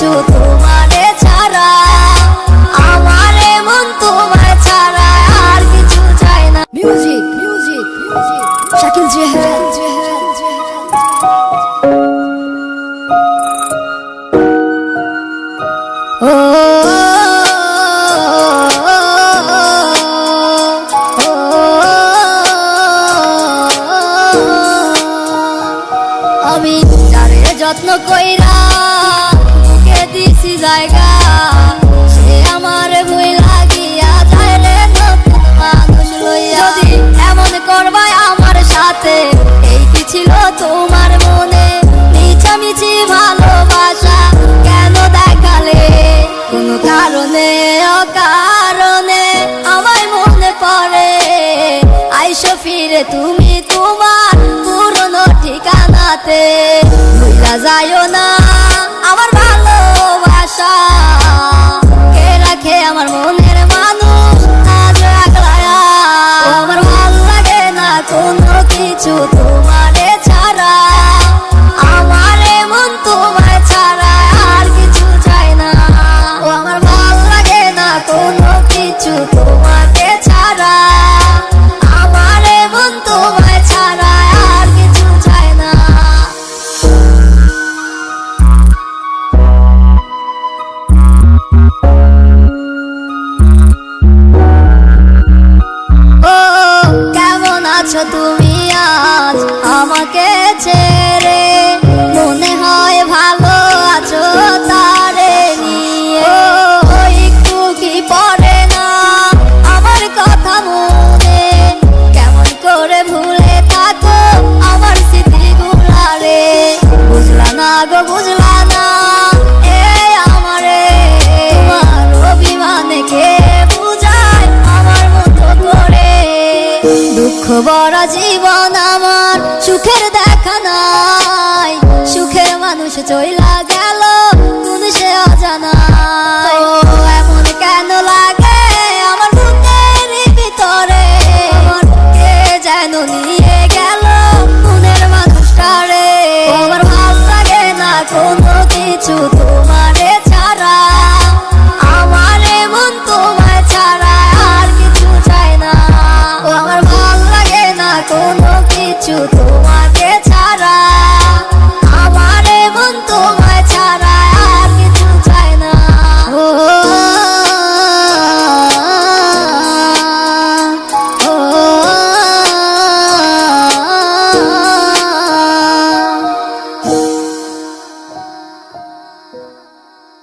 কিছু তোমারে ছাড়া, আমার মন তোমায় ছাড়া আর কিছু চাই না। মিউজিক মিউজিক মিউজিক শাকিল জেহাদ। আমি যারে যত্ন কইরা বুকে দিছি জায়গা, সে আমার ভুল লাগিয়া যাইলে নতুন মানুষ লইয়া। যদি এমন করবাই আমার সাথে, এই কি ছিল তোমার মনে? মিছামিছি ভালোবাসা কেন দেখালে? কোন কারণে অকারণে আমায় মনে পড়ে, আইসো ফিরে তুমি তোমার পুরনো ঠিকানাতে। ভুইলা যাইও না আমার ভালোবাসা, কে রাখে আমার মনের মানুষ আজ একলায়া। আমার ভালো লাগে না কোনো কিছু তোমারে ছাড়া, আমার মন তোমায় ছাড়া আর কিছু চাই না। ও আমার ভালো লাগে না কোনো কিছু তোমাকে ছাড়া, আমার মন তোমায় ছাড়া আর কিছু চাই না। ও কেমন আছো তুমি আজ আমাকে ছেড়ে? মনে হয় ভালো আছো তারে নিয়ে। ও একটু কি পড়ে না আমার কথা মনে? কেমন করে ভুলে থাকো আমার স্মৃতিগুলা রে? বুঝলা না গো বুঝলা না এই আমারে, তোমার অভিমানে কে বুঝায় আমার মতো করে? দুঃখ ভরা জীবন আমার, সুখের দেখা নাই, সুখের মানুষ চইলা